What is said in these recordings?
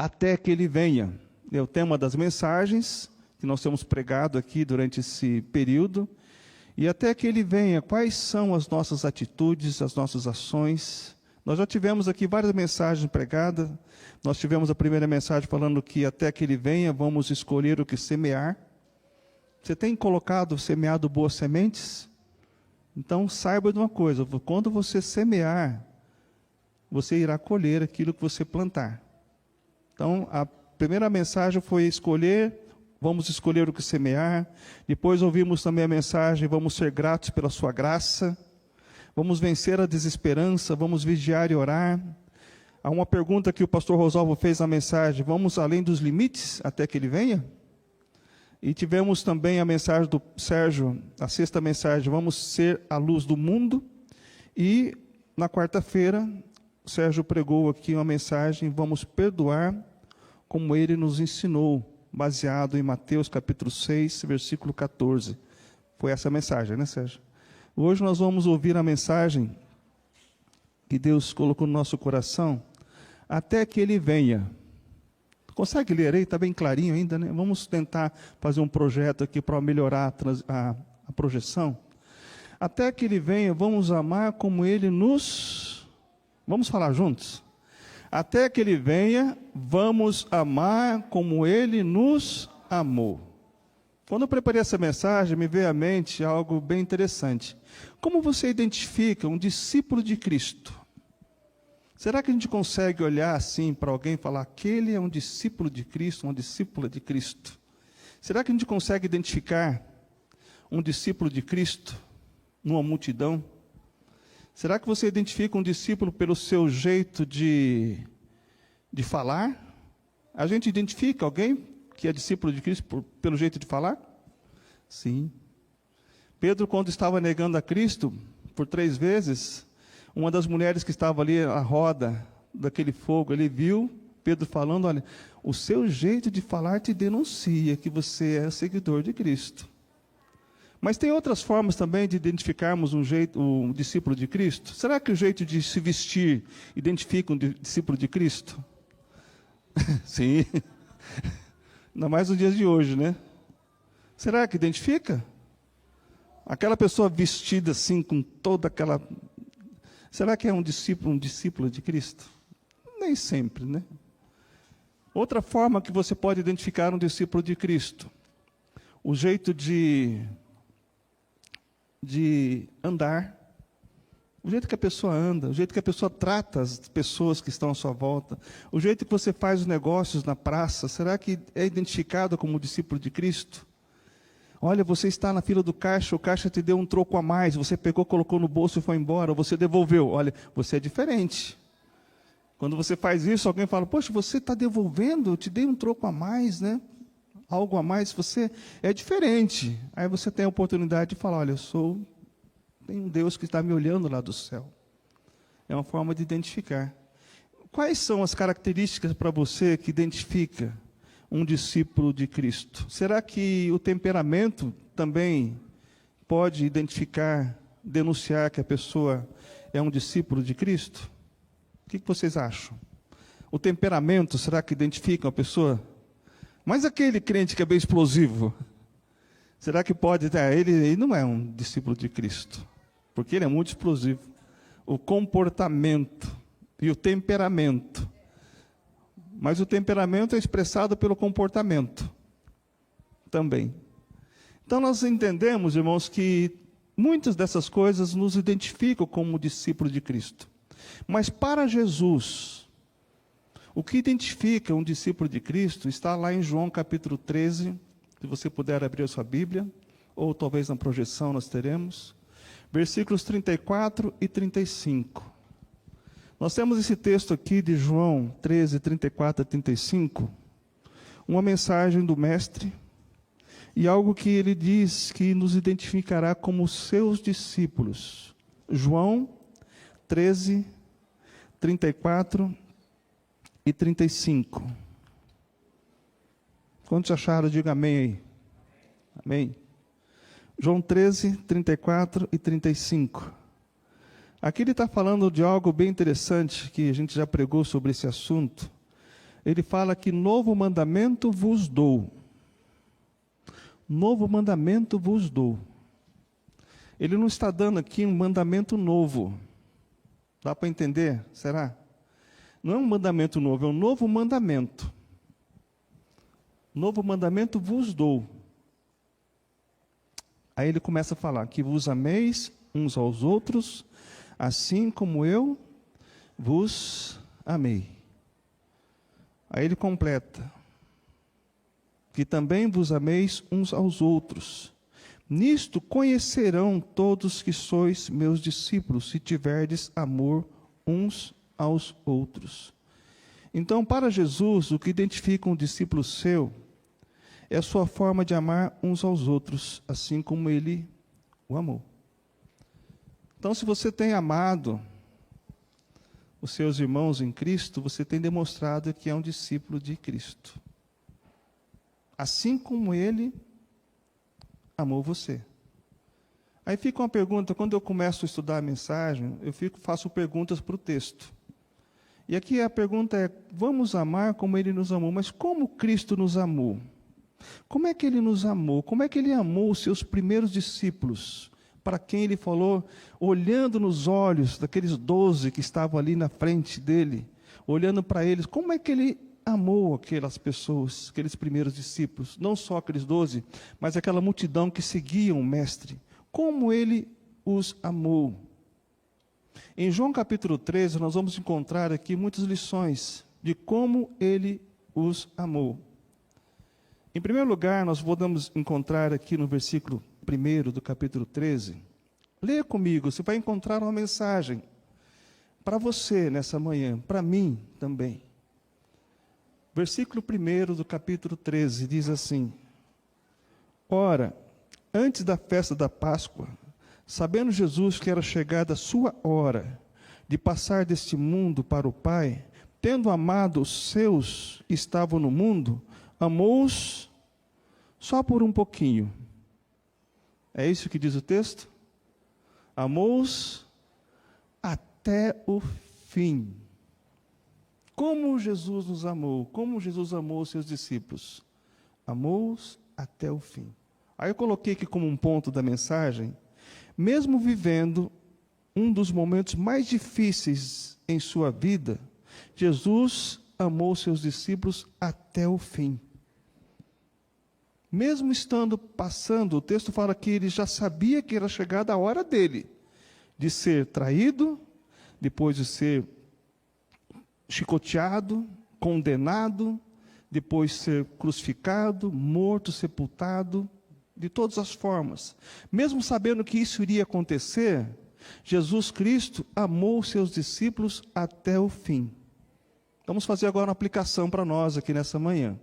até que ele venha. É o tema das mensagens que nós temos pregado aqui durante esse período. E até que ele venha, quais são as nossas atitudes, as nossas ações? Nós já tivemos aqui várias mensagens pregadas. Nós tivemos a primeira mensagem falando que até que ele venha, vamos escolher o que semear. Você tem semeado boas sementes? Então saiba de uma coisa, quando você semear, você irá colher aquilo que você plantar. Então a primeira mensagem foi vamos escolher o que semear. Depois ouvimos também a mensagem, vamos ser gratos pela sua graça. Vamos vencer a desesperança, vamos vigiar e orar. Há uma pergunta que o pastor Rosalvo fez na mensagem, vamos além dos limites até que ele venha? E tivemos também a mensagem do Sérgio, a sexta mensagem, vamos ser a luz do mundo. E na quarta-feira, o Sérgio pregou aqui uma mensagem, vamos perdoar como ele nos ensinou, baseado em Mateus capítulo 6, versículo 14. Foi essa a mensagem, né, Sérgio? Hoje nós vamos ouvir a mensagem que Deus colocou no nosso coração, até que ele venha. Consegue ler aí? Está bem clarinho ainda, né? Vamos tentar fazer um projeto aqui para melhorar a projeção. Até que ele venha, vamos amar como ele nos... Vamos falar juntos? Até que ele venha, vamos amar como ele nos amou. Quando eu preparei essa mensagem, me veio à mente algo bem interessante. Como você identifica um discípulo de Cristo? Será que a gente consegue olhar assim para alguém e falar, aquele é um discípulo de Cristo, uma discípula de Cristo? Será que a gente consegue identificar um discípulo de Cristo numa multidão? Será que você identifica um discípulo pelo seu jeito de falar? A gente identifica alguém que é discípulo de Cristo pelo jeito de falar? Sim. Pedro, quando estava negando a Cristo por 3 vezes, uma das mulheres que estava ali à roda daquele fogo, ele viu Pedro falando, olha, o seu jeito de falar te denuncia que você é seguidor de Cristo. Mas tem outras formas também de identificarmos um discípulo de Cristo? Será que o jeito de se vestir identifica um discípulo de Cristo? Sim. Ainda mais nos dias de hoje, né? Será que identifica? Aquela pessoa vestida assim, com toda aquela... Será que é um discípulo de Cristo? Nem sempre, né? Outra forma que você pode identificar um discípulo de Cristo, o jeito de andar, o jeito que a pessoa anda, o jeito que a pessoa trata as pessoas que estão à sua volta, o jeito que você faz os negócios na praça, será que é identificado como discípulo de Cristo? Olha, você está na fila do caixa, o caixa te deu um troco a mais, você pegou, colocou no bolso e foi embora, ou você devolveu. Olha, você é diferente. Quando você faz isso, alguém fala, poxa, você está devolvendo, eu te dei um troco a mais, né? Algo a mais, você é diferente. Aí você tem a oportunidade de falar, olha, tem um Deus que está me olhando lá do céu. É uma forma de identificar. Quais são as características para você que identifica um discípulo de Cristo? Será que o temperamento também pode denunciar que a pessoa é um discípulo de Cristo? O que vocês acham? O temperamento, será que identifica uma pessoa? Mas aquele crente que é bem explosivo, será que pode... Ele não é um discípulo de Cristo, porque ele é muito explosivo. O comportamento e o temperamento. Mas o temperamento é expressado pelo comportamento também. Então nós entendemos, irmãos, que muitas dessas coisas nos identificam como discípulo de Cristo. Mas para Jesus, o que identifica um discípulo de Cristo está lá em João capítulo 13, se você puder abrir a sua Bíblia, ou talvez na projeção nós teremos, versículos 34 e 35. Nós temos esse texto aqui de João 13, 34 a 35, uma mensagem do Mestre, e algo que ele diz que nos identificará como seus discípulos. João 13, 34 e 35. Quantos acharam? Diga amém aí. Amém. João 13, 34 e 35. Aqui ele está falando de algo bem interessante, que a gente já pregou sobre esse assunto. ele fala que novo mandamento vos dou. Novo mandamento vos dou. Ele não está dando aqui um mandamento novo. Dá para entender? Será? Não é um mandamento novo, é um novo mandamento. Novo mandamento vos dou. Aí ele começa a falar que vos ameis uns aos outros, assim como eu vos amei. Aí ele completa, que também vos ameis uns aos outros. Nisto conhecerão todos que sois meus discípulos, se tiverdes amor uns aos outros. Então, para Jesus, o que identifica um discípulo seu é a sua forma de amar uns aos outros, assim como ele o amou. Então, se você tem amado os seus irmãos em Cristo, você tem demonstrado que é um discípulo de Cristo. Assim como ele amou você. Aí fica uma pergunta, quando eu começo a estudar a mensagem, faço perguntas para o texto. E aqui a pergunta é, vamos amar como ele nos amou, mas como Cristo nos amou? Como é que ele nos amou? Como é que ele amou os seus primeiros discípulos? Para quem ele falou, olhando nos olhos daqueles 12 que estavam ali na frente dele, olhando para eles, como é que ele amou aquelas pessoas, aqueles primeiros discípulos, não só aqueles 12, mas aquela multidão que seguiam o mestre, como ele os amou. Em João capítulo 13, nós vamos encontrar aqui muitas lições de como ele os amou. Em primeiro lugar, nós podemos encontrar aqui no versículo 1 do capítulo 13, leia comigo, você vai encontrar uma mensagem para você nessa manhã, para mim também. Versículo 1 do capítulo 13 diz assim: Ora, antes da festa da Páscoa, sabendo Jesus que era chegada a sua hora de passar deste mundo para o Pai, tendo amado os seus que estavam no mundo, amou-os só por um pouquinho. É isso que diz o texto? Amou-os até o fim. Como Jesus nos amou, como Jesus amou os seus discípulos. Amou-os até o fim. Aí eu coloquei aqui como um ponto da mensagem, mesmo vivendo um dos momentos mais difíceis em sua vida, Jesus amou seus discípulos até o fim. Mesmo estando passando, o texto fala que ele já sabia que era chegada a hora dele, de ser traído, depois de ser chicoteado, condenado, depois ser crucificado, morto, sepultado, de todas as formas. Mesmo sabendo que isso iria acontecer, Jesus Cristo amou seus discípulos até o fim. Vamos fazer agora uma aplicação para nós aqui nessa manhã.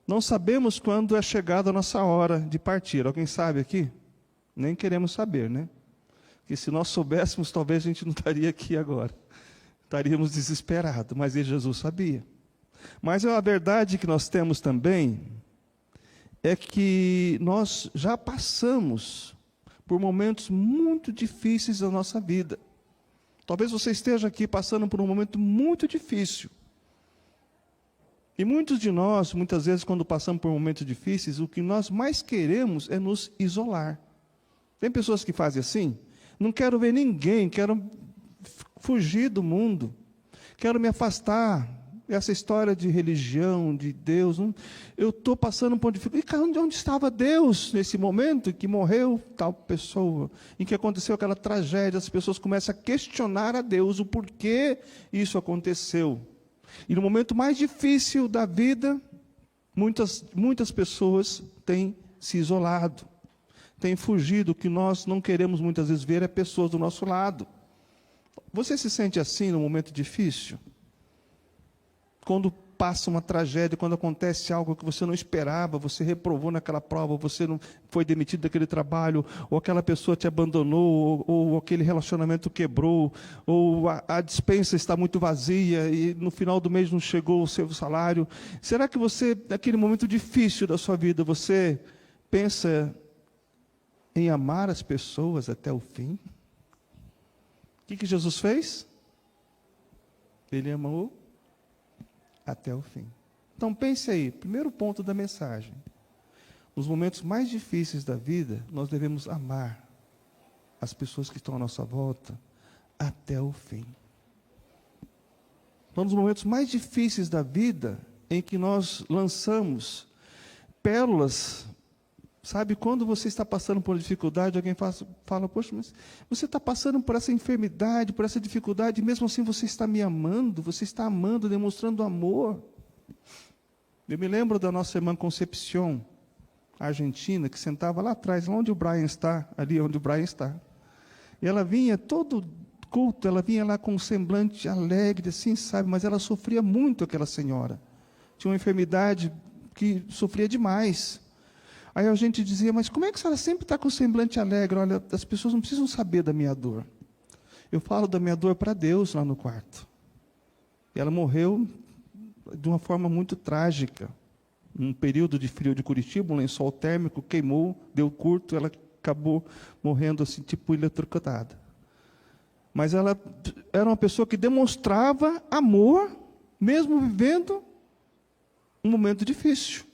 Não sabemos quando é chegada a nossa hora de partir. Alguém sabe aqui? Nem queremos saber, né? Porque se nós soubéssemos, talvez a gente não estaria aqui agora. Estaríamos desesperados, mas Jesus sabia. Mas a verdade que nós temos também é que nós já passamos por momentos muito difíceis da nossa vida. Talvez você esteja aqui passando por um momento muito difícil. E muitos de nós, muitas vezes, quando passamos por momentos difíceis, o que nós mais queremos é nos isolar. Tem pessoas que fazem assim? Não quero ver ninguém, quero fugir do mundo, quero me afastar. Essa história de religião, de Deus, eu estou passando por dificuldade. Onde estava Deus nesse momento que morreu tal pessoa, em que aconteceu aquela tragédia? As pessoas começam a questionar a Deus o porquê isso aconteceu. E no momento mais difícil da vida, muitas pessoas têm se isolado, têm fugido. O que nós não queremos muitas vezes ver é pessoas do nosso lado. Você se sente assim no momento difícil? Quando passa uma tragédia, quando acontece algo que você não esperava, você reprovou naquela prova, você não foi demitido daquele trabalho, ou aquela pessoa te abandonou, ou aquele relacionamento quebrou, ou a despensa está muito vazia e no final do mês não chegou o seu salário. Será que você, naquele momento difícil da sua vida, você pensa em amar as pessoas até o fim? O que Jesus fez? Ele amou até o fim. Então pense aí, primeiro ponto da mensagem. Nos momentos mais difíceis da vida, nós devemos amar as pessoas que estão à nossa volta até o fim. Então, nos momentos mais difíceis da vida, em que nós lançamos pérolas, sabe, quando você está passando por dificuldade, alguém fala, poxa, mas você está passando por essa enfermidade, por essa dificuldade, e mesmo assim você está me amando, você está amando, demonstrando amor. Eu me lembro da nossa irmã Concepción, argentina, que sentava lá atrás, lá onde o Brian está, ali onde o Brian está. E ela vinha todo culto, ela vinha lá com um semblante alegre, assim, sabe, mas ela sofria muito, aquela senhora. Tinha uma enfermidade que sofria demais. Aí a gente dizia, mas como é que a senhora sempre está com o semblante alegre? Olha, as pessoas não precisam saber da minha dor. Eu falo da minha dor para Deus lá no quarto. E ela morreu de uma forma muito trágica. Um período de frio de Curitiba, um lençol térmico, queimou, deu curto, ela acabou morrendo assim, tipo eletrocutada. Mas ela era uma pessoa que demonstrava amor, mesmo vivendo um momento difícil.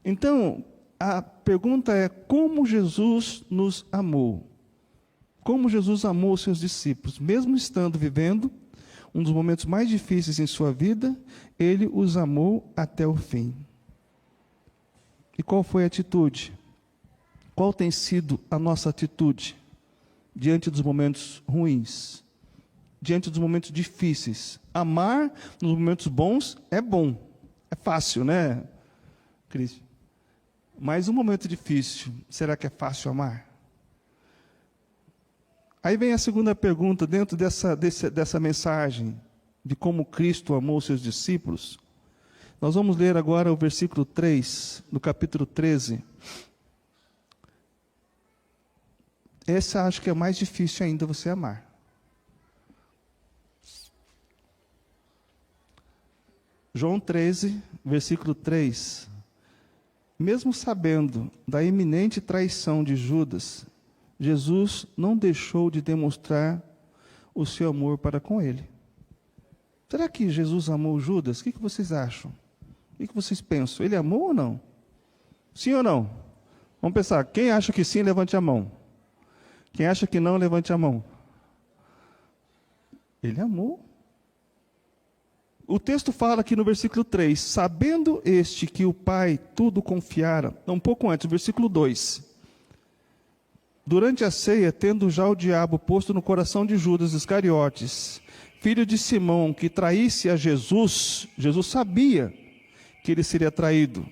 Então, a pergunta é, como Jesus nos amou? Como Jesus amou os seus discípulos? Mesmo estando vivendo um dos momentos mais difíceis em sua vida, ele os amou até o fim. E qual foi a atitude? Qual tem sido a nossa atitude diante dos momentos ruins? Diante dos momentos difíceis? Amar nos momentos bons é bom. É fácil, né, Cristian? Mas um momento difícil, será que é fácil amar? Aí vem a segunda pergunta, dentro dessa mensagem, de como Cristo amou seus discípulos. Nós vamos ler agora o versículo 3, do capítulo 13. Esse acho que é mais difícil ainda você amar. João 13, versículo 3. Mesmo sabendo da iminente traição de Judas, Jesus não deixou de demonstrar o seu amor para com ele. Será que Jesus amou Judas? O que vocês acham? O que vocês pensam? Ele amou ou não? Sim ou não? Vamos pensar. Quem acha que sim, levante a mão. Quem acha que não, levante a mão. Ele amou. O texto fala aqui no versículo 3, sabendo este que o Pai tudo confiara, um pouco antes, versículo 2. Durante a ceia, tendo já o diabo posto no coração de Judas Iscariotes, filho de Simão, que traísse a Jesus, Jesus sabia que ele seria traído.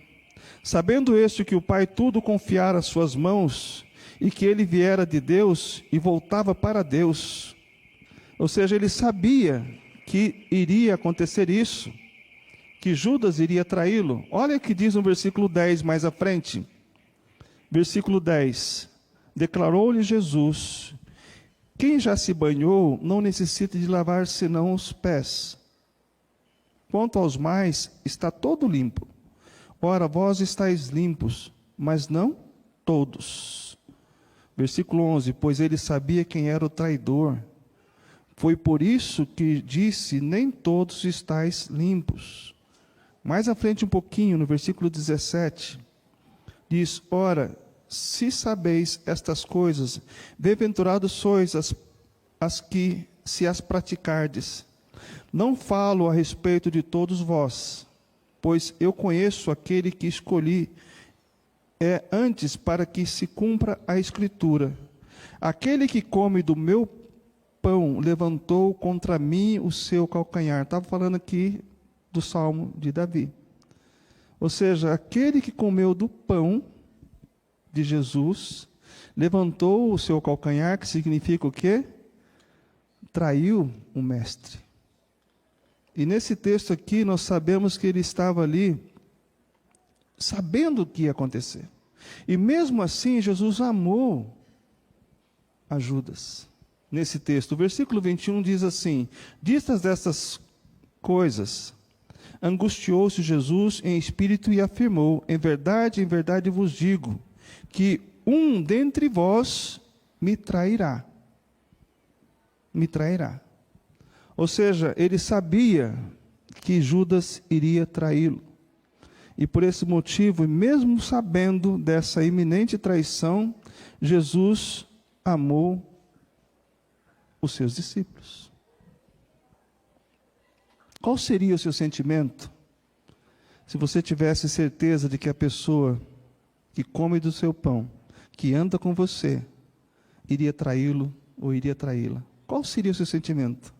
Sabendo este que o Pai tudo confiara às suas mãos, e que ele viera de Deus e voltava para Deus. Ou seja, ele sabia que iria acontecer isso, que Judas iria traí-lo. Olha o que diz no versículo 10, mais à frente. Versículo 10. Declarou-lhe Jesus, quem já se banhou não necessita de lavar senão os pés. Quanto aos mais, está todo limpo. Ora, vós estáis limpos, mas não todos. Versículo 11, pois ele sabia quem era o traidor. Foi por isso que disse, nem todos estáis limpos. Mais à frente um pouquinho, no versículo 17, diz, ora, se sabeis estas coisas, bem-aventurados sois as que se as praticardes. Não falo a respeito de todos vós, pois eu conheço aquele que escolhi, antes para que se cumpra a Escritura. Aquele que come do meu pão levantou contra mim o seu calcanhar. Estava falando aqui do Salmo de Davi. Ou seja, aquele que comeu do pão de Jesus, levantou o seu calcanhar, que significa o quê? Traiu o mestre. E nesse texto aqui, nós sabemos que ele estava ali, sabendo o que ia acontecer. E mesmo assim, Jesus amou a Judas. Nesse texto, o versículo 21 diz assim, vistas dessas coisas, angustiou-se Jesus em espírito e afirmou, em verdade vos digo, que um dentre vós me trairá. Me trairá. Ou seja, ele sabia que Judas iria traí-lo. E por esse motivo, mesmo sabendo dessa iminente traição, Jesus amou os seus discípulos. Qual seria o seu sentimento se você tivesse certeza de que a pessoa que come do seu pão, que anda com você, iria traí-lo ou iria traí-la? Qual seria o seu sentimento?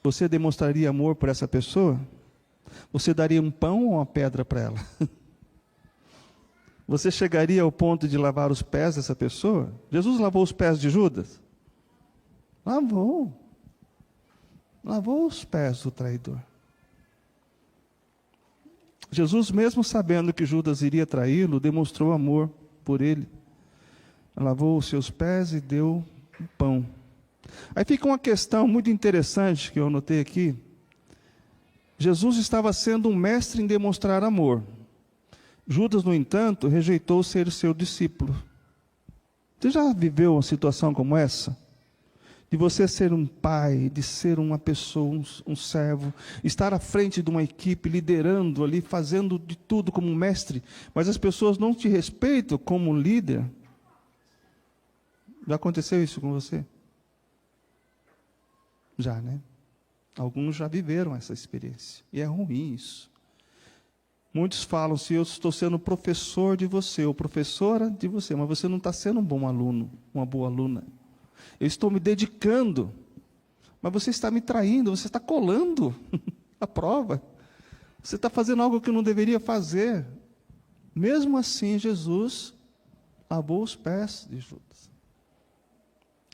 Você demonstraria amor por essa pessoa? Você daria um pão ou uma pedra para ela? Você chegaria ao ponto de lavar os pés dessa pessoa? Jesus lavou os pés de Judas? Lavou. Lavou os pés do traidor. Jesus, mesmo sabendo que Judas iria traí-lo, demonstrou amor por ele. Lavou os seus pés e deu o pão. Aí fica uma questão muito interessante que eu anotei aqui. Jesus estava sendo um mestre em demonstrar amor. Judas, no entanto, rejeitou ser seu discípulo. Você já viveu uma situação como essa? De você ser um pai, de ser uma pessoa, um servo, estar à frente de uma equipe, liderando ali, fazendo de tudo como um mestre, mas as pessoas não te respeitam como um líder? Já aconteceu isso com você? Já, né? Alguns já viveram essa experiência. E é ruim isso. Muitos falam, se eu estou sendo professor de você, ou professora de você, mas você não está sendo um bom aluno, uma boa aluna. Eu estou me dedicando, mas você está me traindo, você está colando a prova. Você está fazendo algo que não deveria fazer. Mesmo assim, Jesus lavou os pés de Judas.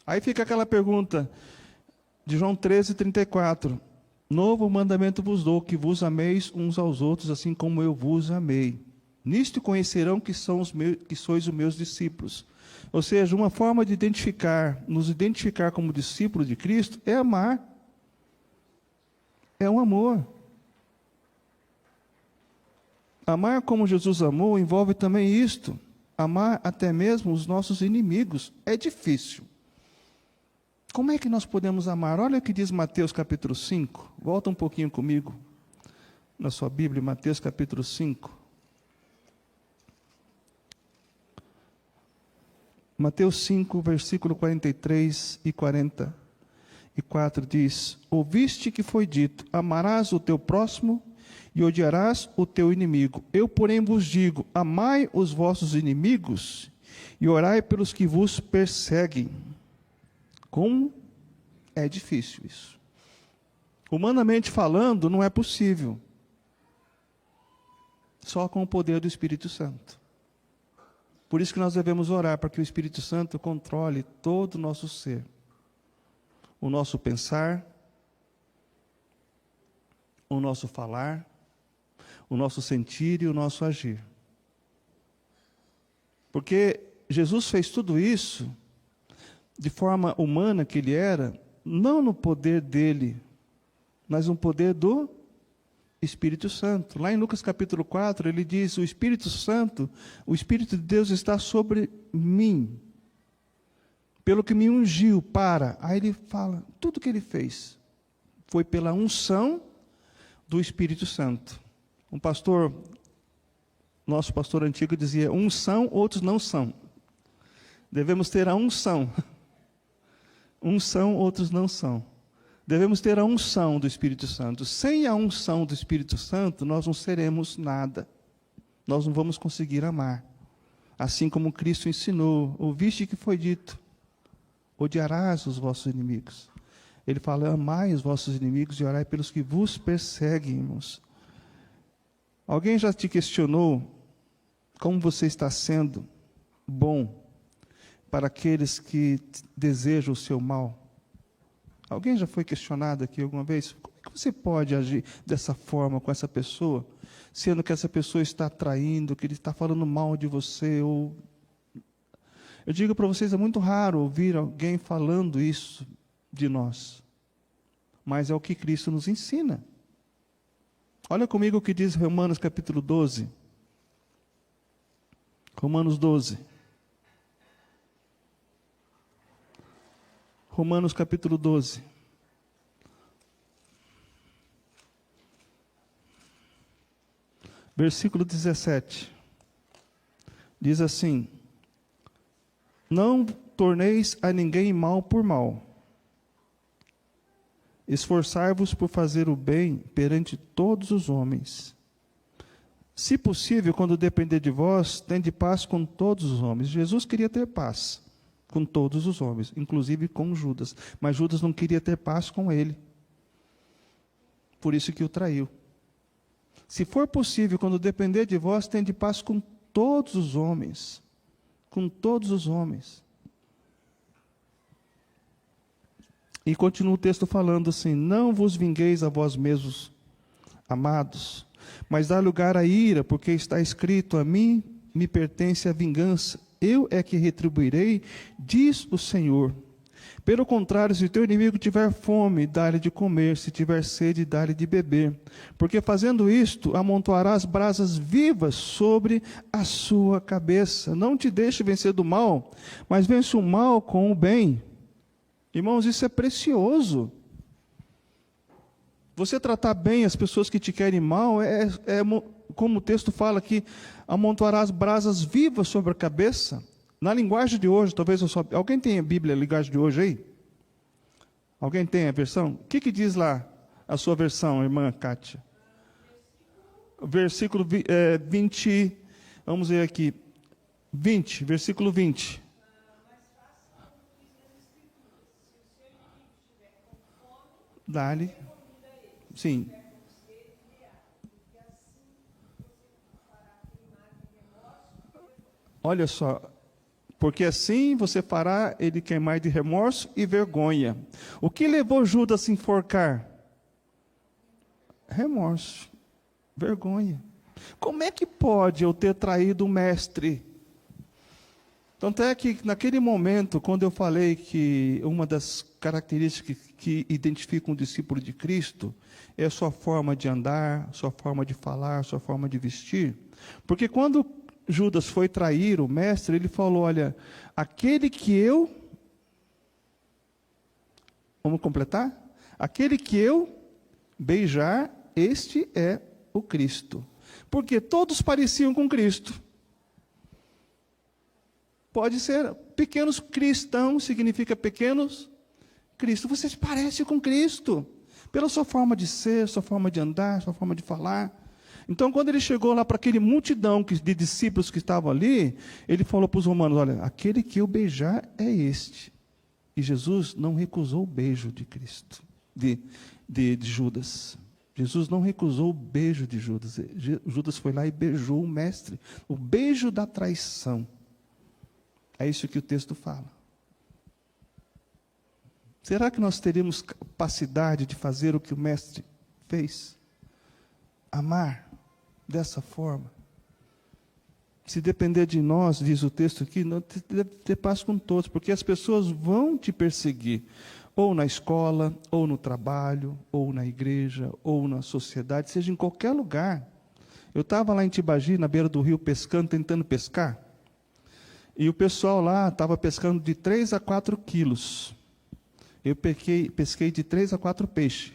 Aí fica aquela pergunta de João 13:34. Novo mandamento vos dou, que vos ameis uns aos outros, assim como eu vos amei. Nisto conhecerão que sois os meus discípulos. Ou seja, uma forma de nos identificar como discípulos de Cristo é amar. É um amor. Amar como Jesus amou envolve também isto. Amar até mesmo os nossos inimigos. É difícil. Como é que nós podemos amar? Olha o que diz Mateus capítulo 5. Volta um pouquinho comigo na sua Bíblia, Mateus capítulo 5. Mateus 5, versículo 43 e 44 diz: Ouviste que foi dito, amarás o teu próximo e odiarás o teu inimigo. Eu, porém, vos digo, amai os vossos inimigos e orai pelos que vos perseguem. Como é difícil isso. Humanamente falando, não é possível. Só com o poder do Espírito Santo. Por isso que nós devemos orar, para que o Espírito Santo controle todo o nosso ser. O nosso pensar, o nosso falar, o nosso sentir e o nosso agir. Porque Jesus fez tudo isso de forma humana que ele era, não no poder dele, mas no poder do Espírito Santo. Lá em Lucas capítulo 4, ele diz, o Espírito Santo, o Espírito de Deus está sobre mim, pelo que me ungiu para... Aí ele fala, tudo que ele fez foi pela unção do Espírito Santo. Um pastor, nosso pastor antigo dizia, uns são, outros não são. Devemos ter a unção. Uns são, outros não são. Devemos ter a unção do Espírito Santo. Sem a unção do Espírito Santo, nós não seremos nada. Nós não vamos conseguir amar. Assim como Cristo ensinou, ouviste que foi dito, odiarás os vossos inimigos. Ele fala, amai os vossos inimigos e orai pelos que vos perseguem, irmãos. Alguém já te questionou como você está sendo bom para aqueles que desejam o seu mal? Alguém já foi questionado aqui alguma vez? Como é que você pode agir dessa forma com essa pessoa, sendo que essa pessoa está traindo, que ele está falando mal de você? Ou... Eu digo para vocês, é muito raro ouvir alguém falando isso de nós. Mas é o que Cristo nos ensina. Olha comigo o que diz Romanos capítulo 12. Romanos 12. Romanos capítulo 12. Versículo 17. Diz assim: não torneis a ninguém mal por mal. Esforçai-vos por fazer o bem perante todos os homens. Se possível, quando depender de vós, tende paz com todos os homens. Jesus queria ter paz com todos os homens, inclusive com Judas. Mas Judas não queria ter paz com ele. Por isso que o traiu. Se for possível, quando depender de vós, tende paz com todos os homens. Com todos os homens. E continua o texto falando assim: não vos vingueis a vós mesmos, amados, mas dá lugar à ira, porque está escrito: a mim me pertence a vingança, eu é que retribuirei, diz o Senhor. Pelo contrário, se o teu inimigo tiver fome, dá-lhe de comer, se tiver sede, dá-lhe de beber. Porque fazendo isto, amontoarás brasas vivas sobre a sua cabeça. Não te deixe vencer do mal, mas vence o mal com o bem. Irmãos, isso é precioso. Você tratar bem as pessoas que te querem mal, como o texto fala aqui, amontoarás brasas vivas sobre a cabeça. Na linguagem de hoje, talvez eu só... Alguém tem a Bíblia, a linguagem de hoje aí? Alguém tem a versão? O que diz lá a sua versão, irmã Kátia? Versículo 20, vamos ver aqui. 20, versículo 20. Dá-lhe. Sim. Olha só. Porque assim você fará ele queimar de remorso e vergonha. O que levou Judas a se enforcar? Remorso, vergonha. Como é que pode eu ter traído o mestre? Tanto é que naquele momento, quando eu falei que uma das características que identificam um discípulo de Cristo é a sua forma de andar, sua forma de falar, sua forma de vestir. Porque quando Judas foi trair o mestre, ele falou: olha, aquele que eu... Vamos completar? Aquele que eu beijar, este é o Cristo. Porque todos pareciam com Cristo. Pode ser, pequenos cristãos significa pequenos Cristo. Você se parece com Cristo, pela sua forma de ser, sua forma de andar, sua forma de falar. Então, quando ele chegou lá para aquele multidão de discípulos que estavam ali, ele falou para os romanos: olha, aquele que eu beijar é este. E Jesus não recusou o beijo de Cristo, de Judas. Jesus não recusou o beijo de Judas. Judas foi lá e beijou o mestre. O beijo da traição. É isso que o texto fala. Será que nós teríamos capacidade de fazer o que o mestre fez? Amar dessa forma? Se depender de nós, diz o texto aqui, não deve ter paz com todos, porque as pessoas vão te perseguir, ou na escola, ou no trabalho, ou na igreja, ou na sociedade, seja em qualquer lugar. Eu estava lá em Tibagi, na beira do rio, pescando, tentando pescar, e o pessoal lá estava pescando de 3 a 4 quilos. Eu pesquei de 3 a 4 peixes.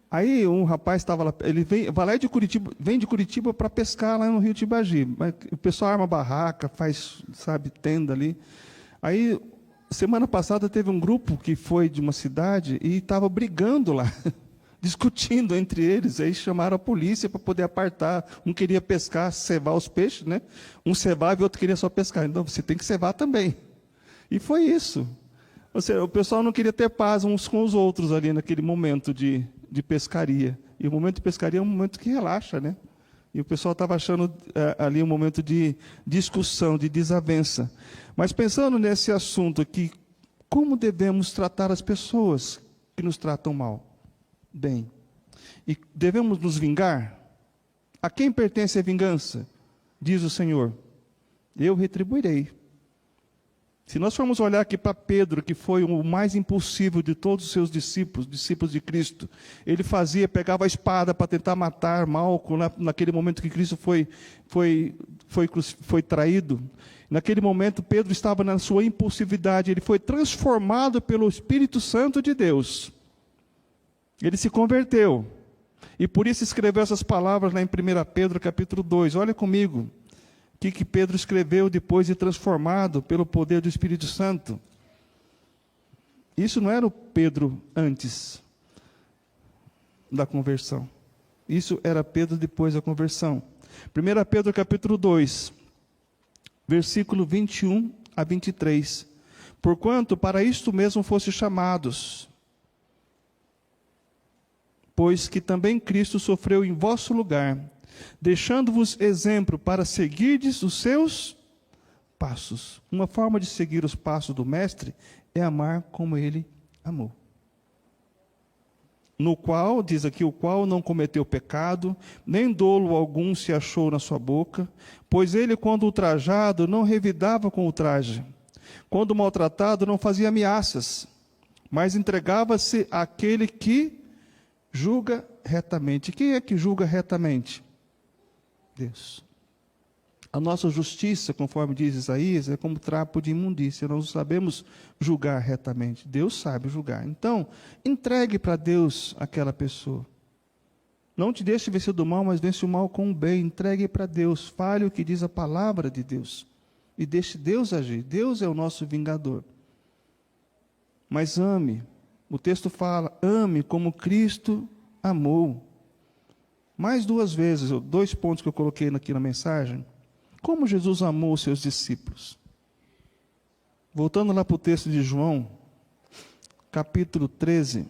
Aí um rapaz estava lá, ele vem de Curitiba para pescar lá no rio Tibagi. O pessoal arma barraca, faz, tenda ali. Aí, semana passada, teve um grupo que foi de uma cidade e estava brigando lá, discutindo entre eles. Aí chamaram a polícia para poder apartar. Um queria pescar, cevar os peixes, né? Um cevava e o outro queria só pescar. Então, você tem que cevar também. E foi isso. Ou seja, o pessoal não queria ter paz uns com os outros ali naquele momento de pescaria. E o momento de pescaria é um momento que relaxa, né? E o pessoal estava achando ali um momento de discussão, de desavença. Mas pensando nesse assunto aqui, como devemos tratar as pessoas que nos tratam mal? Bem. E devemos nos vingar? A quem pertence a vingança? Diz o Senhor: eu retribuirei. Se nós formos olhar aqui para Pedro, que foi o mais impulsivo de todos os seus discípulos de Cristo, ele pegava a espada para tentar matar Malco, naquele momento que Cristo foi traído. Naquele momento, Pedro estava na sua impulsividade, ele foi transformado pelo Espírito Santo de Deus. Ele se converteu. E por isso escreveu essas palavras lá em 1 Pedro capítulo 2. Olha comigo o que Pedro escreveu depois de transformado pelo poder do Espírito Santo. Isso não era o Pedro antes da conversão. Isso era Pedro depois da conversão. 1 Pedro capítulo 2, versículo 21 a 23. Porquanto para isto mesmo foste chamados, pois que também Cristo sofreu em vosso lugar, deixando-vos exemplo para seguirdes os seus passos. Uma forma de seguir os passos do Mestre é amar como ele amou. No qual, diz aqui, o qual não cometeu pecado, nem dolo algum se achou na sua boca, pois ele, quando ultrajado, não revidava com ultraje, quando maltratado, não fazia ameaças, mas entregava-se àquele que julga retamente. Quem é que julga retamente? Deus. A nossa justiça, conforme diz Isaías, é como trapo de imundícia. Nós não sabemos julgar retamente. Deus sabe julgar. Então, entregue para Deus aquela pessoa. Não te deixe vencer do mal, mas vence o mal com o bem. Entregue para Deus. Fale o que diz a palavra de Deus. E deixe Deus agir. Deus é o nosso vingador. Mas ame. O texto fala, ame como Cristo amou. Mais duas vezes, 2 pontos que eu coloquei aqui na mensagem. Como Jesus amou os seus discípulos. Voltando lá para o texto de João, capítulo 13.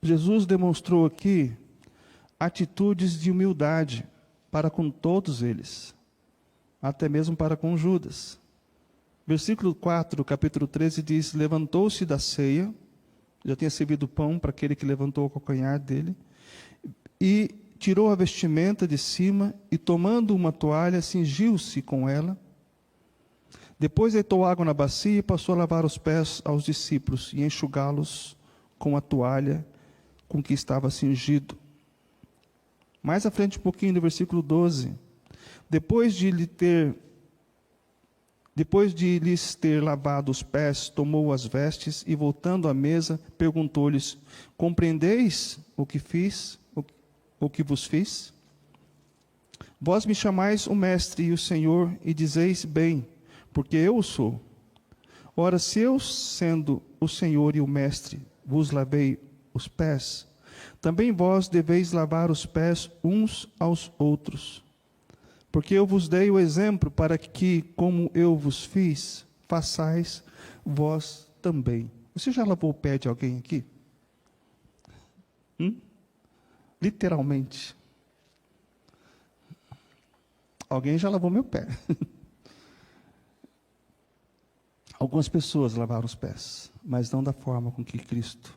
Jesus demonstrou aqui atitudes de humildade para com todos eles, até mesmo para com Judas. Versículo 4 do capítulo 13 diz, levantou-se da ceia, já tinha servido pão para aquele que levantou o calcanhar dele, e tirou a vestimenta de cima e, tomando uma toalha, cingiu-se com ela. Depois deitou água na bacia e passou a lavar os pés aos discípulos e enxugá-los com a toalha com que estava cingido. Mais à frente um pouquinho, no versículo 12. Depois de lhes ter lavado os pés, tomou as vestes e, voltando à mesa, perguntou-lhes, compreendeis o que fiz? O que vos fiz? Vós me chamais o Mestre e o Senhor, e dizeis bem, porque eu o sou. Ora, se eu, sendo o Senhor e o Mestre, vos lavei os pés, também vós deveis lavar os pés uns aos outros. Porque eu vos dei o exemplo para que, como eu vos fiz, façais vós também. Você já lavou o pé de alguém aqui? Literalmente. Alguém já lavou meu pé. Algumas pessoas lavaram os pés, mas não da forma com que Cristo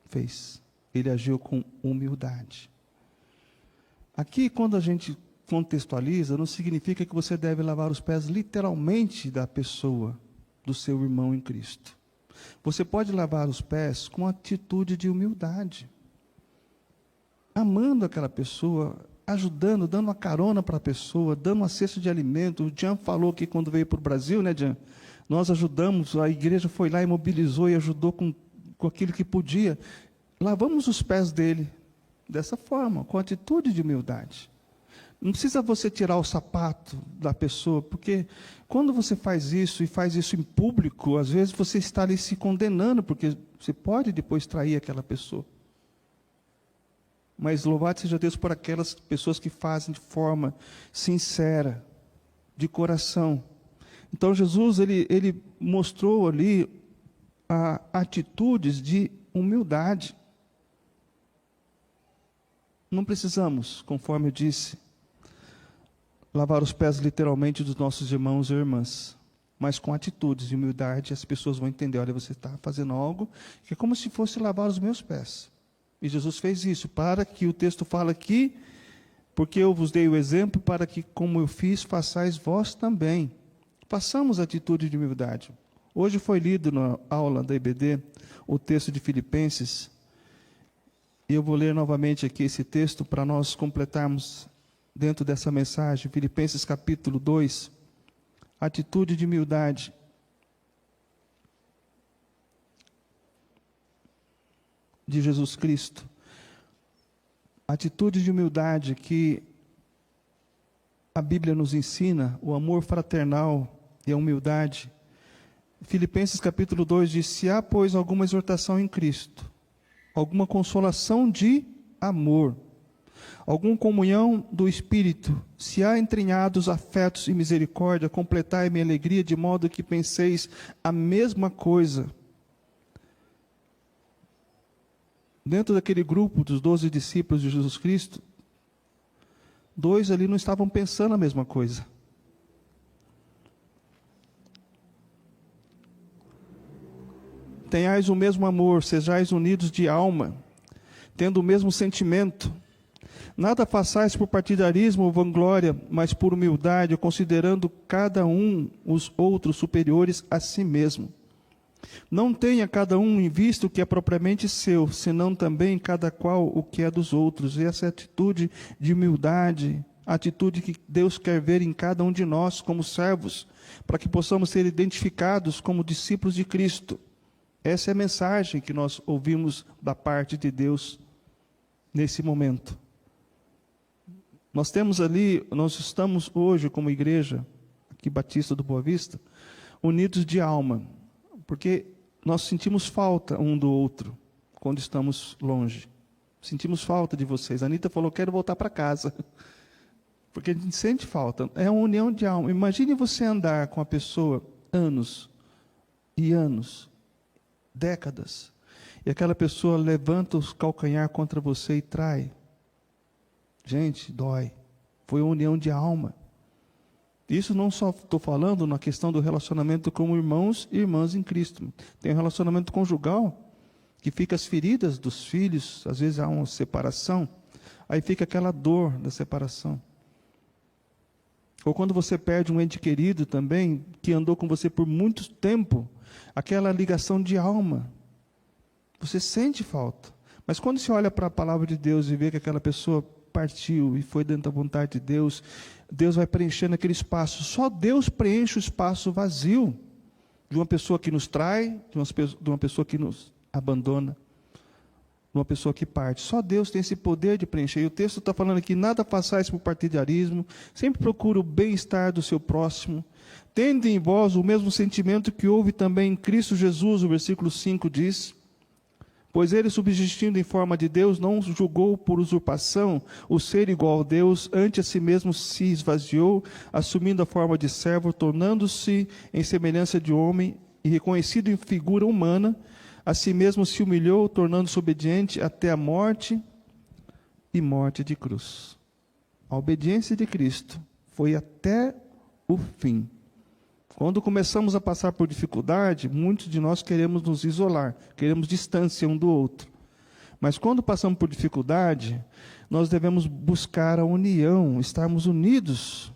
fez. Ele agiu com humildade. Aqui, quando a gente contextualiza, não significa que você deve lavar os pés literalmente da pessoa, do seu irmão em Cristo. Você pode lavar os pés com atitude de humildade, amando aquela pessoa, ajudando, dando uma carona para a pessoa, dando uma cesta de alimento. O Jean falou que quando veio para o Brasil, né, Jean? Nós ajudamos, a igreja foi lá e mobilizou e ajudou com aquilo que podia. Lavamos os pés dele dessa forma, com atitude de humildade. Não precisa você tirar o sapato da pessoa, porque quando você faz isso, e faz isso em público, às vezes você está ali se condenando, porque você pode depois trair aquela pessoa. Mas louvado seja Deus por aquelas pessoas que fazem de forma sincera, de coração. Então Jesus, ele mostrou ali atitudes de humildade. Não precisamos, conforme eu disse, lavar os pés literalmente dos nossos irmãos e irmãs, mas com atitudes de humildade as pessoas vão entender, olha, você está fazendo algo que é como se fosse lavar os meus pés. E Jesus fez isso, para que o texto fala aqui, porque eu vos dei o exemplo, para que, como eu fiz, façais vós também. Façamos atitude de humildade. Hoje foi lido na aula da IBD o texto de Filipenses, e eu vou ler novamente aqui esse texto para nós completarmos dentro dessa mensagem, Filipenses capítulo 2, atitude de humildade. de Jesus Cristo. Atitude de humildade que a Bíblia nos ensina, o amor fraternal e a humildade. Filipenses capítulo 2 diz: se há, pois, alguma exortação em Cristo, alguma consolação de amor, alguma comunhão do Espírito, se há entranhados afetos e misericórdia, completai minha alegria, de modo que penseis a mesma coisa. Dentro daquele grupo dos 12 discípulos de Jesus Cristo, 2 ali não estavam pensando a mesma coisa. Tenhais o mesmo amor, sejais unidos de alma, tendo o mesmo sentimento. Nada façais por partidarismo ou vanglória, mas por humildade, considerando cada um os outros superiores a si mesmo. Não tenha cada um em vista o que é propriamente seu, senão também cada qual o que é dos outros. E essa é a atitude de humildade, a atitude que Deus quer ver em cada um de nós como servos, para que possamos ser identificados como discípulos de Cristo. Essa é a mensagem que nós ouvimos da parte de Deus nesse momento. Nós estamos hoje como igreja, aqui Batista do Boa Vista, unidos de alma, porque nós sentimos falta um do outro quando estamos longe. Sentimos falta de vocês. A Anita falou: quero voltar para casa. Porque a gente sente falta. É uma união de alma. Imagine você andar com a pessoa anos e anos, décadas, e aquela pessoa levanta os calcanhar contra você e trai. Gente, dói. Foi uma união de alma. Isso não só estou falando na questão do relacionamento como irmãos e irmãs em Cristo. Tem um relacionamento conjugal, que fica as feridas dos filhos, às vezes há uma separação, aí fica aquela dor da separação. Ou quando você perde um ente querido também, que andou com você por muito tempo, aquela ligação de alma. Você sente falta. Mas quando você olha para a palavra de Deus e vê que aquela pessoa partiu e foi dentro da vontade de Deus, Deus vai preenchendo aquele espaço. Só Deus preenche o espaço vazio de uma pessoa que nos trai, de uma pessoa que nos abandona, de uma pessoa que parte. Só Deus tem esse poder de preencher. E o texto está falando aqui: nada façais por partidarismo, sempre procure o bem-estar do seu próximo, tendo em vós o mesmo sentimento que houve também em Cristo Jesus, o versículo 5 diz: pois ele, subsistindo em forma de Deus, não julgou por usurpação o ser igual a Deus, antes a si mesmo se esvaziou, assumindo a forma de servo, tornando-se em semelhança de homem, e reconhecido em figura humana, a si mesmo se humilhou, tornando-se obediente até a morte e morte de cruz. A obediência de Cristo foi até o fim. Quando começamos a passar por dificuldade, muitos de nós queremos nos isolar, queremos distância um do outro. Mas quando passamos por dificuldade, nós devemos buscar a união, estarmos unidos.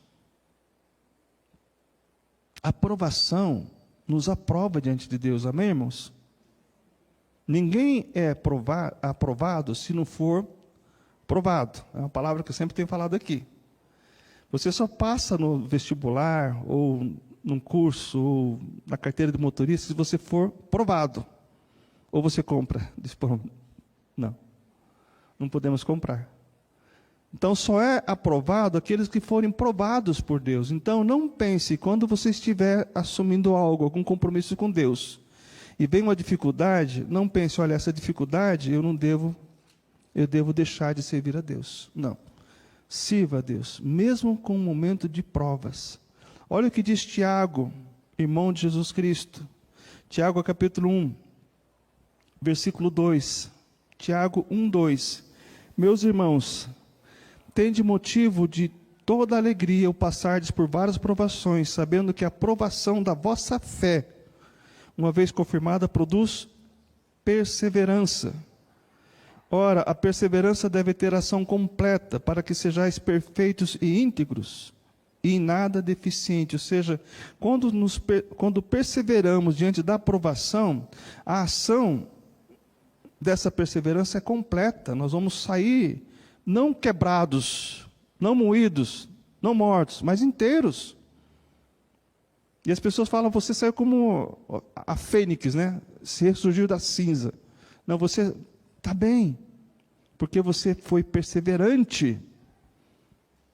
A aprovação nos aprova diante de Deus, amém, irmãos? Ninguém é aprovado se não for provado. É uma palavra que eu sempre tenho falado aqui. Você só passa no vestibular ou num curso, ou na carteira de motorista, se você for provado. Ou você compra. Não podemos comprar. Então, só é aprovado aqueles que forem provados por Deus. Então, não pense, quando você estiver assumindo algo, algum compromisso com Deus, e vem uma dificuldade, não pense: olha, essa dificuldade eu devo deixar de servir a Deus. Não. Sirva a Deus, mesmo com um momento de provas. Olha o que diz Tiago, irmão de Jesus Cristo. Tiago capítulo 1, versículo 2. Tiago 1, 2. Meus irmãos, tende motivo de toda alegria ao passardes por várias provações, sabendo que a provação da vossa fé, uma vez confirmada, produz perseverança. Ora, a perseverança deve ter ação completa, para que sejais perfeitos e íntegros, e em nada deficiente. Ou seja, quando perseveramos diante da provação, a ação dessa perseverança é completa. Nós vamos sair não quebrados, não moídos, não mortos, mas inteiros. E as pessoas falam: você saiu como a fênix, né? Se ressurgiu da cinza. Não, você Está bem, porque você foi perseverante.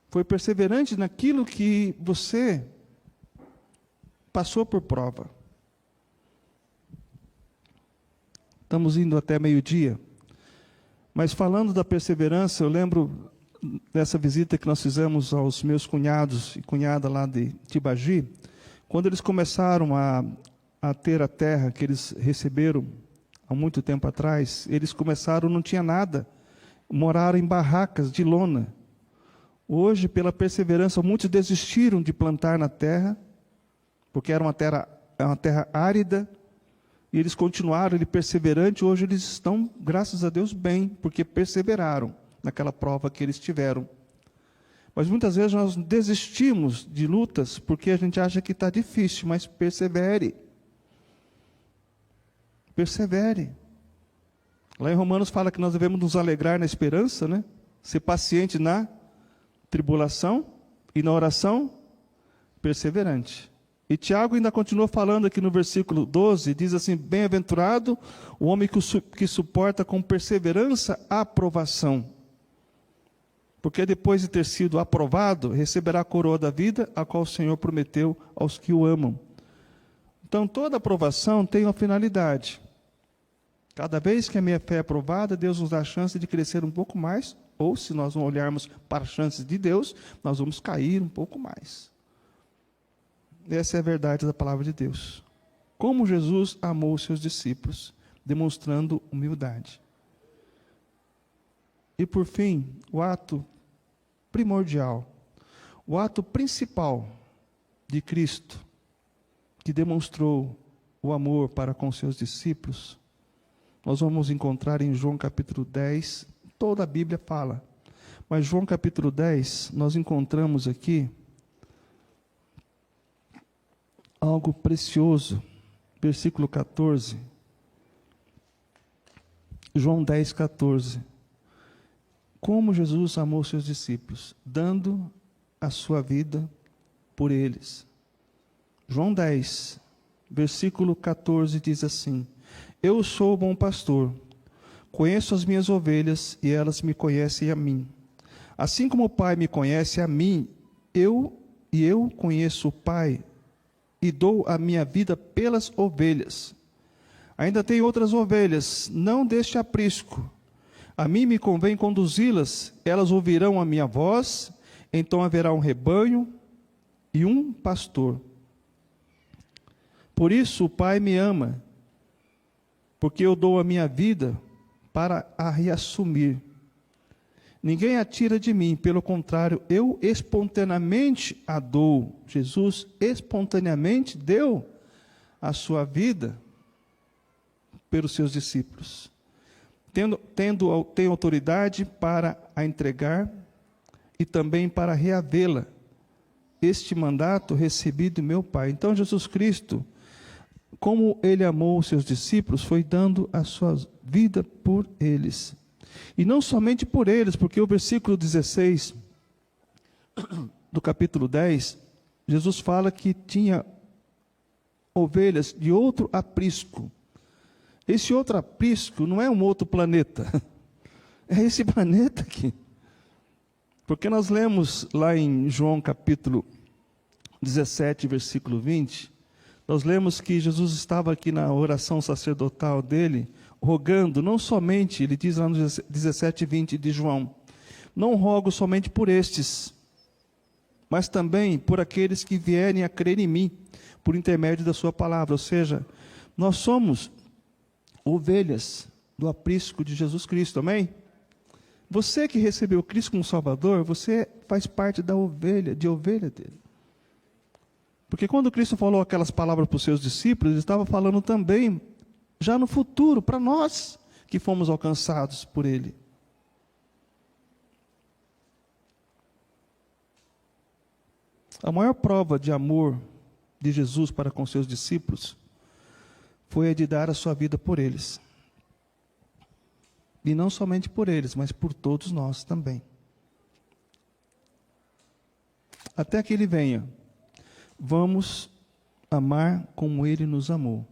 Foi perseverante naquilo que você passou por prova. Estamos indo até meio-dia. Mas falando da perseverança, eu lembro dessa visita que nós fizemos aos meus cunhados e cunhada lá de Tibagi, quando eles começaram a ter a terra que eles receberam há muito tempo atrás, eles começaram, não tinha nada, moraram em barracas de lona. Hoje, pela perseverança, muitos desistiram de plantar na terra, porque era uma terra árida, e eles continuaram, ele perseverante, hoje eles estão, graças a Deus, bem, porque perseveraram naquela prova que eles tiveram. Mas muitas vezes nós desistimos de lutas, porque a gente acha que está difícil, mas persevere. Persevere. Lá em Romanos fala que nós devemos nos alegrar na esperança, né? Ser paciente na tribulação e na oração perseverante. E Tiago ainda continua falando aqui no versículo 12, diz assim: bem-aventurado o homem que suporta com perseverança a aprovação. Porque depois de ter sido aprovado, receberá a coroa da vida, a qual o Senhor prometeu aos que o amam. Então toda aprovação tem uma finalidade. Cada vez que a minha fé é aprovada, Deus nos dá a chance de crescer um pouco mais, ou se nós não olharmos para as chances de Deus, nós vamos cair um pouco mais. Essa é a verdade da palavra de Deus. Como Jesus amou os seus discípulos, demonstrando humildade. E por fim, o ato primordial, o ato principal de Cristo, que demonstrou o amor para com seus discípulos, nós vamos encontrar em João capítulo 10, toda a Bíblia fala, mas João capítulo 10, nós encontramos aqui algo precioso, versículo 14, João 10, 14. Como Jesus amou seus discípulos, dando a sua vida por eles. João 10, versículo 14 diz assim: eu sou o bom pastor, conheço as minhas ovelhas e elas me conhecem a mim. Assim como o Pai me conhece a mim, eu conheço o Pai e dou a minha vida pelas ovelhas. Ainda tenho outras ovelhas, não deste aprisco. A mim me convém conduzi-las, elas ouvirão a minha voz, então haverá um rebanho e um pastor. Por isso o Pai me ama, porque eu dou a minha vida para a reassumir. Ninguém a tira de mim, pelo contrário, eu espontaneamente a dou. Jesus espontaneamente deu a sua vida pelos seus discípulos. Tem autoridade para a entregar e também para reavê-la. Este mandato recebi do meu Pai. Então Jesus Cristo, como ele amou os seus discípulos, foi dando a sua vida por eles. E não somente por eles, porque o versículo 16 do capítulo 10, Jesus fala que tinha ovelhas de outro aprisco. Esse outro aprisco não é um outro planeta, é esse planeta aqui. Porque nós lemos lá em João capítulo 17, versículo 20, nós lemos que Jesus estava aqui na oração sacerdotal dele, rogando, não somente, ele diz lá no 17, 20 de João, não rogo somente por estes, mas também por aqueles que vierem a crer em mim, por intermédio da sua palavra. Ou seja, nós somos ovelhas do aprisco de Jesus Cristo, amém? Você que recebeu Cristo como Salvador, você faz parte da ovelha dele. Porque quando Cristo falou aquelas palavras para os seus discípulos, ele estava falando também, já no futuro, para nós que fomos alcançados por ele. A maior prova de amor de Jesus para com seus discípulos foi a de dar a sua vida por eles. E não somente por eles, mas por todos nós também. Até que ele venha, vamos amar como ele nos amou.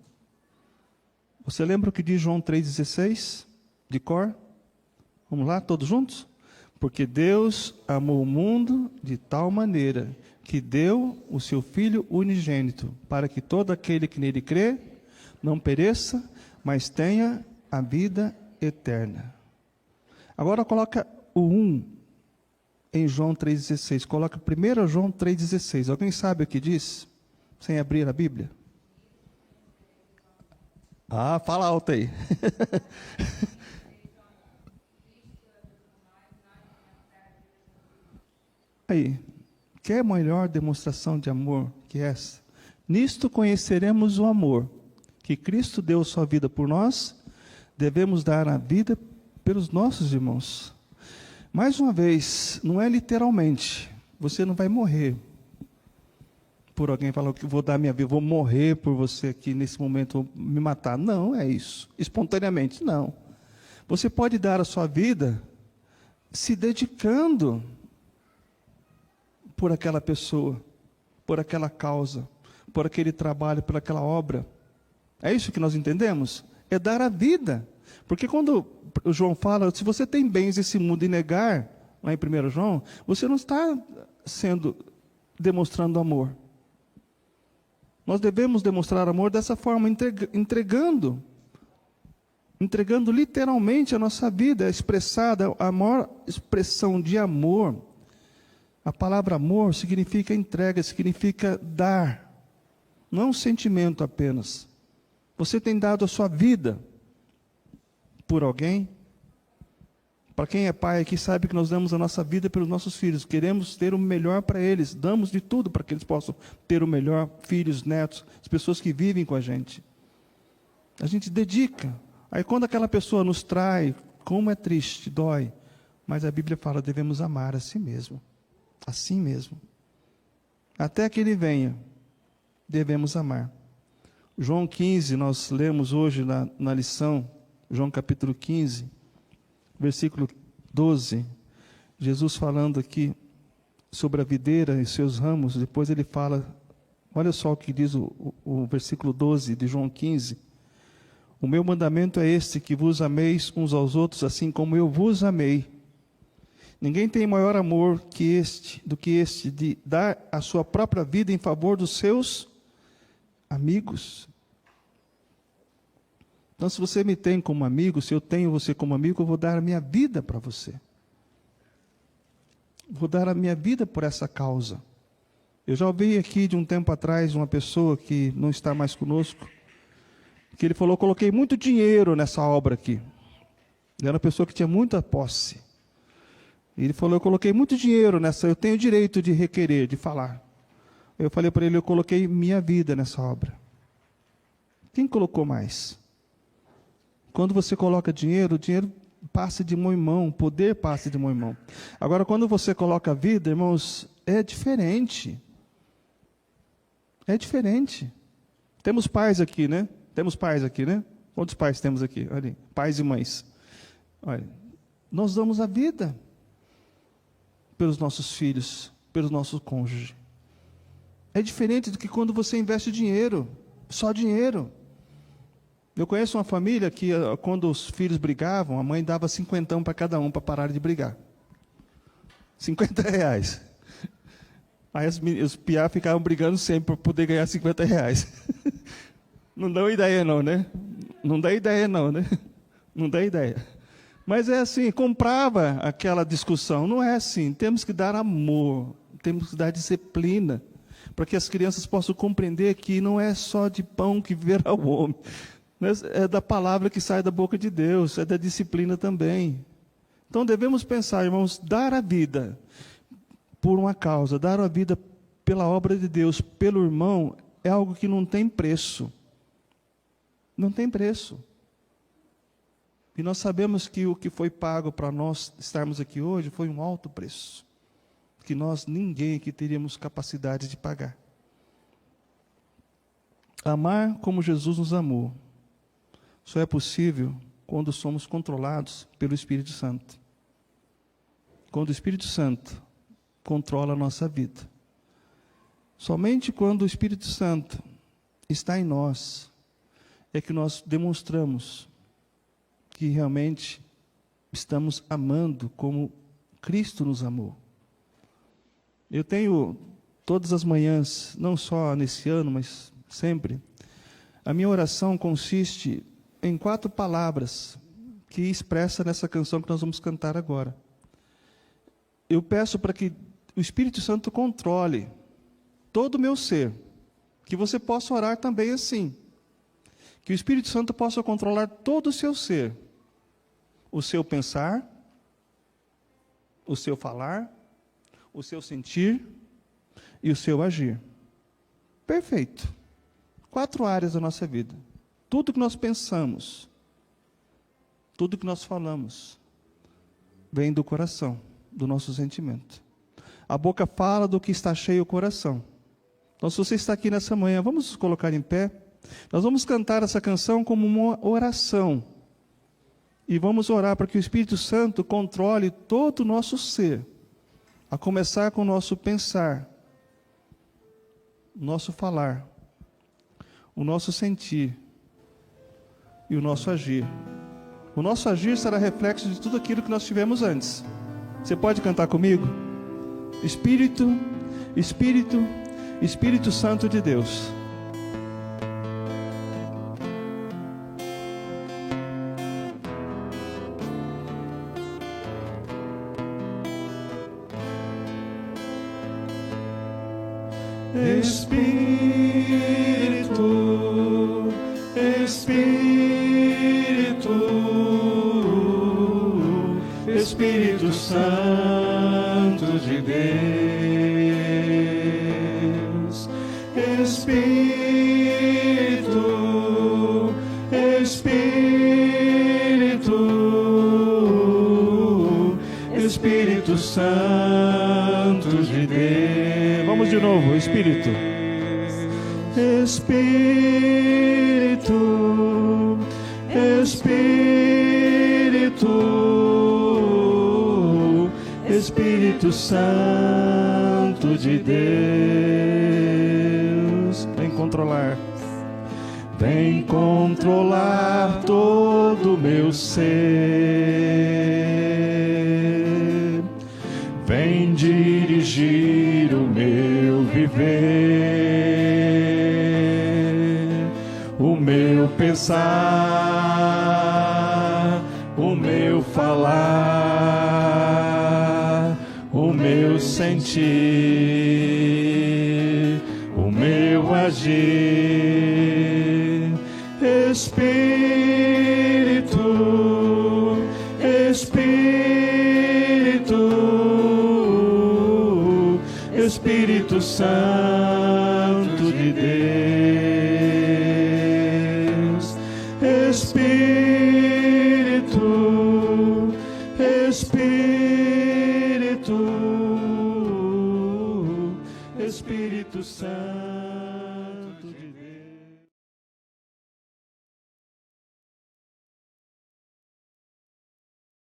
Você lembra o que diz João 3,16? De cor? Vamos lá, todos juntos? Porque Deus amou o mundo de tal maneira que deu o seu Filho unigênito, para que todo aquele que nele crê não pereça, mas tenha a vida eterna. Agora coloca o 1 em João 3,16. Coloca 1 João 3,16. Alguém sabe o que diz? Sem abrir a Bíblia? Ah, fala alto aí. Aí, quer maior demonstração de amor que essa? Nisto conheceremos o amor, que Cristo deu sua vida por nós, devemos dar a vida pelos nossos irmãos. Mais uma vez, não é literalmente, você não vai morrer por alguém falar que vou dar minha vida, vou morrer por você aqui nesse momento, vou me matar. Não é isso, espontaneamente, não. Você pode dar a sua vida se dedicando por aquela pessoa, por aquela causa, por aquele trabalho, por aquela obra. É isso que nós entendemos? É dar a vida. Porque quando o João fala, se você tem bens desse mundo e negar, lá em 1 João, você não está demonstrando amor. Nós devemos demonstrar amor dessa forma, entregando literalmente a nossa vida, expressada, a maior expressão de amor. A palavra amor significa entrega, significa dar. Não é um sentimento apenas. Você tem dado a sua vida por alguém? Para quem é pai aqui sabe que nós damos a nossa vida pelos nossos filhos. Queremos ter o melhor para eles. Damos de tudo para que eles possam ter o melhor. Filhos, netos, as pessoas que vivem com a gente. A gente dedica. Aí quando aquela pessoa nos trai, como é triste, dói. Mas a Bíblia fala, devemos amar a si mesmo. Assim mesmo. Até que ele venha, devemos amar. João 15, nós lemos hoje na lição, João capítulo 15, versículo 12, Jesus falando aqui sobre a videira e seus ramos, depois ele fala, olha só o que diz o versículo 12 de João 15, o meu mandamento é este, que vos ameis uns aos outros, assim como eu vos amei. Ninguém tem maior amor do que este, de dar a sua própria vida em favor dos seus amigos. Então, se você me tem como amigo, se eu tenho você como amigo, eu vou dar a minha vida para você. Vou dar a minha vida por essa causa. Eu já ouvi aqui de um tempo atrás uma pessoa que não está mais conosco, que ele falou, coloquei muito dinheiro nessa obra aqui. Ele era uma pessoa que tinha muita posse. E ele falou, eu coloquei muito dinheiro nessa, eu tenho o direito de requerer, de falar. Eu falei para ele, eu coloquei minha vida nessa obra. Quem colocou mais? Quando você coloca dinheiro, o dinheiro passa de mão em mão, o poder passa de mão em mão. Agora, quando você coloca a vida, irmãos, é diferente. É diferente. Temos pais aqui, né? Temos pais aqui, né? Quantos pais temos aqui? Olha aí, pais e mães. Olha, nós damos a vida pelos nossos filhos, pelos nossos cônjuges. É diferente do que quando você investe dinheiro, só dinheiro. Eu conheço uma família que, quando os filhos brigavam, a mãe dava 50 para cada um para parar de brigar. R$50. Aí os piá ficavam brigando sempre para poder ganhar R$50. Não dá ideia não, né? Não dá ideia não, né? Não dá ideia. Mas é assim, comprava aquela discussão. Não é assim, temos que dar amor, temos que dar disciplina, para que as crianças possam compreender que não é só de pão que viverá o homem, é da palavra que sai da boca de Deus, é da disciplina também. Então devemos pensar, irmãos, dar a vida por uma causa, dar a vida pela obra de Deus, pelo irmão, é algo que não tem preço. Não tem preço. E nós sabemos que o que foi pago para nós estarmos aqui hoje foi um alto preço, que ninguém aqui teríamos capacidade de pagar. Amar como Jesus nos amou só é possível quando somos controlados pelo Espírito Santo. Quando o Espírito Santo controla a nossa vida. Somente quando o Espírito Santo está em nós, é que nós demonstramos que realmente estamos amando como Cristo nos amou. Eu tenho, todas as manhãs, não só nesse ano, mas sempre, a minha oração consiste em 4 palavras que expressa nessa canção que nós vamos cantar agora. Eu peço para que o Espírito Santo controle todo o meu ser, que você possa orar também assim, que o Espírito Santo possa controlar todo o seu ser, o seu pensar, o seu falar, o seu sentir e o seu agir. Perfeito. 4 áreas da nossa vida. Tudo que nós pensamos, tudo que nós falamos, vem do coração, do nosso sentimento. A boca fala do que está cheio o coração. Então, se você está aqui nessa manhã, vamos nos colocar em pé. Nós vamos cantar essa canção como uma oração. E vamos orar para que o Espírito Santo controle todo o nosso ser. A começar com o nosso pensar, o nosso falar, o nosso sentir e o nosso agir. O nosso agir será reflexo de tudo aquilo que nós tivemos antes. Você pode cantar comigo? Espírito, Espírito, Espírito Santo de Deus. Espírito, Espírito, Espírito Santo de Deus. Espírito, Espírito, Espírito Santo de Deus. Vamos de novo, Espírito. Espírito, Espírito, Espírito Santo de Deus. Vem controlar. Vem controlar todo o meu ser. Vem dirigir o meu viver, o meu pensar, o meu falar, o meu sentir, o meu agir. Espírito, Espírito, Espírito Santo de Deus. Espírito, Espírito, Espírito Santo.